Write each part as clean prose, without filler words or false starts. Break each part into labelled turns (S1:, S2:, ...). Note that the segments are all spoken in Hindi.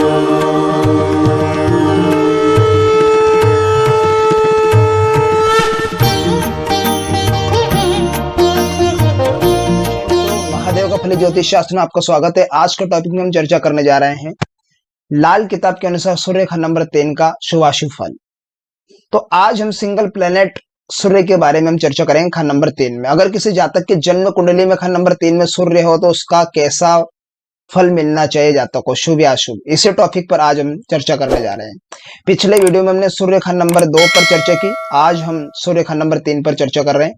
S1: महादेव का फली ज्योतिष शास्त्र में आपका स्वागत है। आज के टॉपिक में हम चर्चा करने जा रहे हैं लाल किताब के अनुसार सूर्य खंड नंबर 3 का शुभाशुभ फल। तो आज हम सिंगल प्लेनेट सूर्य के बारे में हम चर्चा करेंगे खंड नंबर 3 में। अगर किसी जातक के जन्म कुंडली में खंड नंबर 3 में सूर्य हो तो उसका कैसा फल मिलना चाहिए जातक को, शुभ या अशुभ, इसी टॉपिक पर आज हम चर्चा करने जा रहे हैं। पिछले वीडियो में हमने सूर्य खंड नंबर 2 पर चर्चा की, आज हम सूर्य खंड नंबर 3 पर चर्चा कर रहे हैं।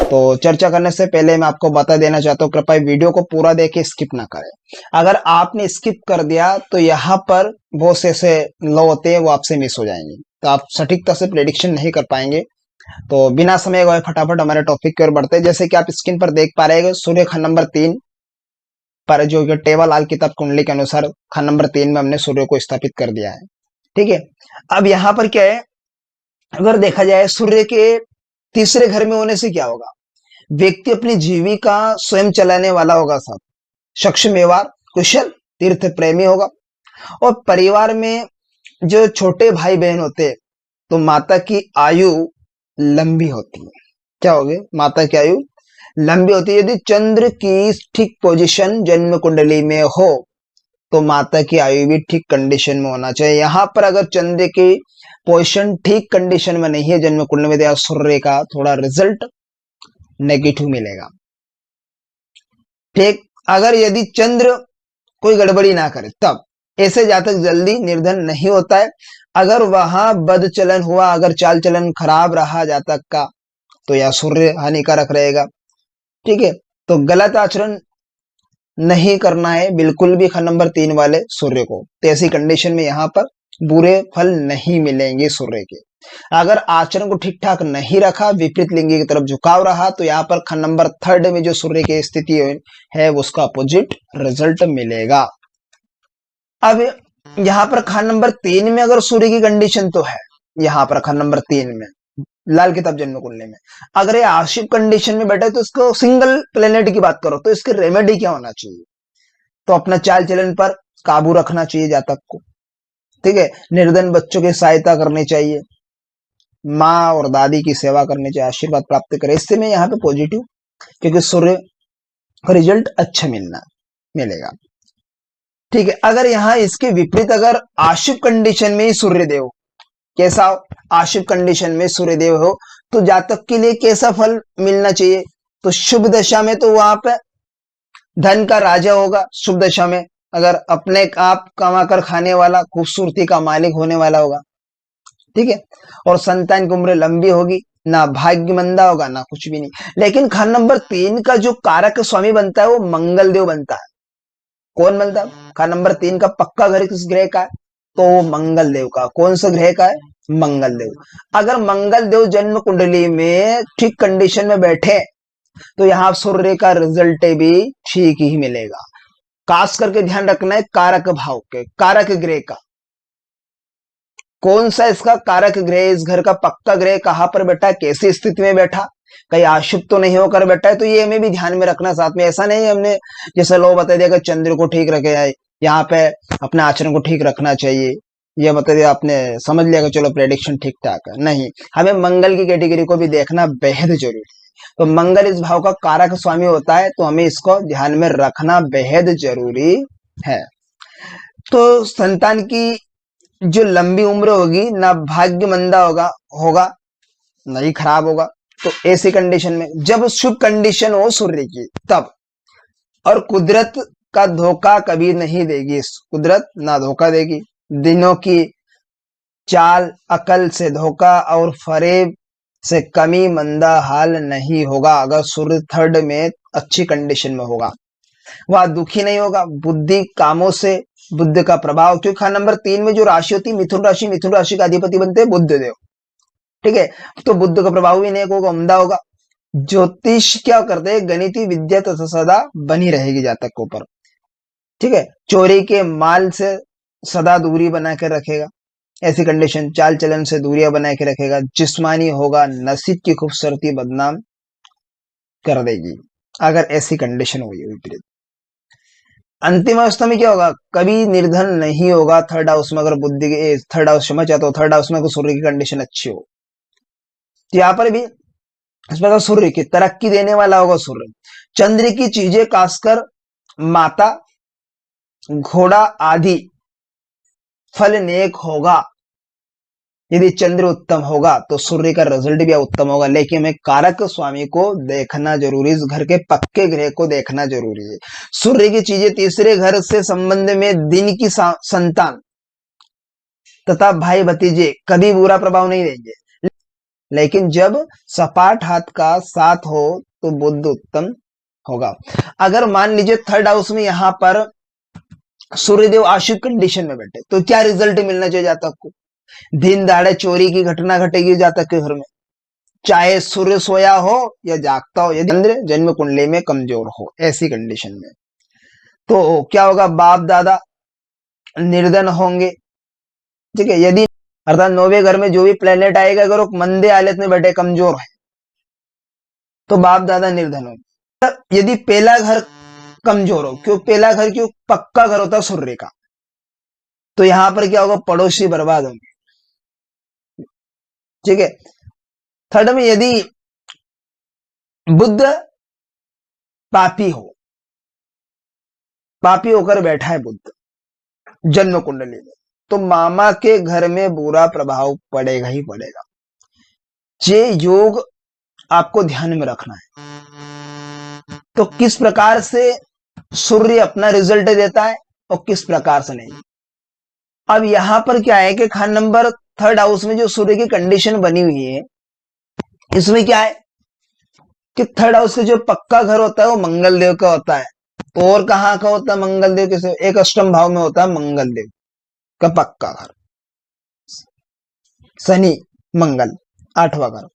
S1: तो चर्चा करने से पहले मैं आपको बता देना चाहता हूँ, कृपया वीडियो को पूरा देखे, स्किप ना करें। अगर आपने स्किप कर दिया तो यहाँ पर बहुत से ऐसे लो होते हैं, वो आपसे मिस हो जाएंगे, तो आप सटीकता से प्रेडिक्शन नहीं कर पाएंगे। तो बिना समय गए फटाफट हमारे टॉपिक की ओर बढ़ते हैं। जैसे कि आप स्क्रीन पर देख पा रहे हैं, सूर्य खंड नंबर 3 पर जो टेबल लाल किताब कुंडली के अनुसार खंड नंबर 3 में हमने सूर्य को स्थापित कर दिया है। ठीक है, अब यहाँ पर क्या है, अगर देखा जाए सूर्य के तीसरे घर में होने से क्या होगा, व्यक्ति अपनी जीविका स्वयं चलाने वाला होगा, साहब, सक्षम, व्यवहार कुशल, तीर्थ प्रेमी होगा। और परिवार में जो छोटे भाई बहन होते हैं तो माता की आयु लंबी होती है। क्या होगी, माता की आयु लंबी होती है। यदि चंद्र की ठीक पोजीशन जन्म कुंडली में हो तो माता की आयु भी ठीक कंडीशन में होना चाहिए। यहाँ पर अगर चंद्र की पोजीशन ठीक कंडीशन में नहीं है जन्म कुंडली में, तो सूर्य का थोड़ा रिजल्ट नेगेटिव मिलेगा। ठीक, अगर यदि चंद्र कोई गड़बड़ी ना करे तब ऐसे जातक जल्दी निर्धन नहीं होता है। अगर वहां बद चलन हुआ, अगर चाल चलन खराब रहा जातक का, तो यह सूर्य हानिकारक रहेगा। ठीक है, तो गलत आचरण नहीं करना है बिल्कुल भी खंड नंबर 3 वाले सूर्य को। तो ऐसी कंडीशन में यहाँ पर बुरे फल नहीं मिलेंगे सूर्य के। अगर आचरण को ठीक ठाक नहीं रखा, विपरीत लिंगी की तरफ झुकाव रहा, तो यहाँ पर खंड नंबर 3 में जो सूर्य की स्थिति है उसका अपोजिट रिजल्ट मिलेगा। अब यहाँ पर खंड नंबर 3 में अगर सूर्य की कंडीशन तो है, यहाँ पर खंड नंबर 3 में लाल किताब जन्म कुंडली में अगर ये आशिव कंडीशन में बैठे तो इसको सिंगल प्लेनेट की बात करो तो इसकी रेमेडी क्या होना चाहिए, तो अपना चाल चलन पर काबू रखना चाहिए जातक को। ठीक है, निर्धन बच्चों की सहायता करनी चाहिए, माँ और दादी की सेवा करनी चाहिए, आशीर्वाद प्राप्त करे। इससे में यहाँ पे पॉजिटिव, क्योंकि सूर्य का रिजल्ट अच्छा मिलेगा। ठीक है, अगर यहाँ इसके विपरीत अगर आशिव कंडीशन में ही सूर्य देव, कैसा हो, आशिव कंडीशन में सूर्य देव हो तो जातक के लिए कैसा फल मिलना चाहिए, तो शुभ दशा में तो वहां पे धन का राजा होगा। शुभ दशा में अगर अपने आप कमा कर खाने वाला, खूबसूरती का मालिक होने वाला होगा। ठीक है, और संतान की उम्र लंबी होगी, ना भाग्य मंदा होगा ना कुछ भी नहीं। लेकिन खंड नंबर 3 का जो कारक स्वामी बनता है वो मंगल देव बनता है। कौन बनता है, खंड नंबर 3 का पक्का घर किस ग्रह का है, तो मंगल देव का। कौन सा ग्रह का है, मंगल देव। अगर मंगल देव जन्म कुंडली में ठीक कंडीशन में बैठे तो यहाँ सूर्य का रिजल्ट भी ठीक ही मिलेगा। खास करके ध्यान रखना है कारक भाव के, कारक ग्रह का, कौन सा इसका कारक ग्रह, इस घर का पक्का ग्रह कहां पर बैठा है, कैसी स्थिति में बैठा, कहीं आशुभ तो नहीं होकर बैठा है। तो ये हमें भी ध्यान में रखना। साथ में ऐसा नहीं हमने जैसे लोग बता दिया कि चंद्र को ठीक रखे जाए, यहाँ पे अपने आचरण को ठीक रखना चाहिए, ये बता दिया आपने, समझ लिया कि चलो प्रेडिक्शन ठीक ठाक है। नहीं, हमें मंगल की कैटेगरी को भी देखना बेहद जरूरी है। तो मंगल इस भाव का कारक स्वामी होता है, तो हमें इसको ध्यान में रखना बेहद जरूरी है। तो संतान की जो लंबी उम्र होगी, ना भाग्य मंदा होगा ना ही खराब होगा। तो ऐसी कंडीशन में जब शुभ कंडीशन हो सूर्य की तब, और कुदरत का धोखा कभी नहीं देगी, कुदरत ना धोखा देगी। दिनों की चाल अकल से धोखा और फरेब से कमी मंदा हाल नहीं होगा। अगर सूर्य 3 में अच्छी कंडीशन में होगा, वह दुखी नहीं होगा। बुद्धि कामों से, बुद्ध का प्रभाव, क्योंकि खंड नंबर 3 में जो राशि होती है मिथुन राशि, मिथुन राशि का अधिपति बनते हैं बुद्ध देव। ठीक है, तो बुद्ध का प्रभाव भी नहीं होगा, उम्दा होगा। ज्योतिष क्या करते हैं, गणितीय विद्या तथा सदा बनी रहेगी जातक के ऊपर। ठीक है, चोरी के माल से सदा दूरी बना कर रखेगा, ऐसी कंडीशन, चाल चलन से दूरियां बना के रखेगा। जिस्मानी होगा, नसीब की खूबसूरती बदनाम कर देगी अगर ऐसी कंडीशन हुई विपरीत। अंतिम अवस्था में क्या होगा, कभी निर्धन नहीं होगा थर्ड हाउस में, अगर बुद्धि के थर्ड हाउस में चाहते हो थर्ड हाउस में सूर्य की कंडीशन अच्छी हो। तो यहाँ पर भी इस प्रकार सूर्य की तरक्की देने वाला होगा सूर्य। चंद्र की चीजें खासकर माता, घोड़ा आदि फल नेक होगा। यदि चंद्र उत्तम होगा तो सूर्य का रिजल्ट भी उत्तम होगा, लेकिन हमें कारक स्वामी को देखना जरूरी, इस घर के पक्के ग्रह को देखना जरूरी है। सूर्य की चीजें तीसरे घर से संबंध में दिन की संतान तथा भाई भतीजे कभी बुरा प्रभाव नहीं देंगे, लेकिन जब सपाट हाथ का साथ हो तो बुद्ध उत्तम होगा। अगर मान लीजिए थर्ड हाउस में यहां पर सूर्यदेव आश्रित कंडीशन में बैठे तो क्या रिजल्ट मिलना चाहिए जातक को, दिन दहाड़े चोरी की घटना घटेगी जातक के घर में, चाहे सूर्य सोया हो या जागता हो, यदि चंद्र जन्म कुंडली में कमजोर हो, ऐसी कंडीशन में तो क्या होगा, बाप दादा निर्धन होंगे। ठीक है, यदि अर्थात नौवे घर में जो भी प्लेनेट आएगा अगर वो मंदे हालत में बैठे कमजोर है तो बाप दादा निर्धन होंगे। यदि पहला घर कमजोर हो, क्यों पहला घर क्यों पक्का घर होता है सूर्य का, तो यहां पर क्या होगा, पड़ोसी बर्बाद होंगे। ठीक है, थर्ड में यदि बुद्ध पापी हो, पापी होकर बैठा है बुद्ध जन्म कुंडली में, तो मामा के घर में बुरा प्रभाव पड़ेगा ही पड़ेगा। ये योग आपको ध्यान में रखना है। तो किस प्रकार से सूर्य अपना रिजल्ट देता है और किस प्रकार से नहीं। अब यहां पर क्या है कि खान नंबर थर्ड हाउस में जो सूर्य की कंडीशन बनी हुई है, इसमें क्या है कि थर्ड हाउस का जो पक्का घर होता है वो मंगल देव का होता है। तो और कहां का होता है मंगल देव के, एक अष्टम भाव में होता है मंगल देव का पक्का घर, शनि मंगल आठवां घर।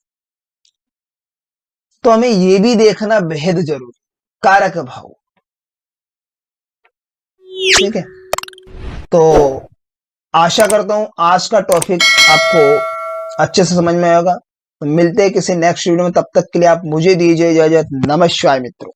S1: तो हमें यह भी देखना बेहद जरूरी, कारक भाव। ठीक है, तो आशा करता हूं आज का टॉपिक आपको अच्छे से समझ में आएगा। तो मिलते हैं किसी नेक्स्ट वीडियो में, तब तक के लिए आप मुझे दीजिए इजाजत। नमस्कार मित्रों।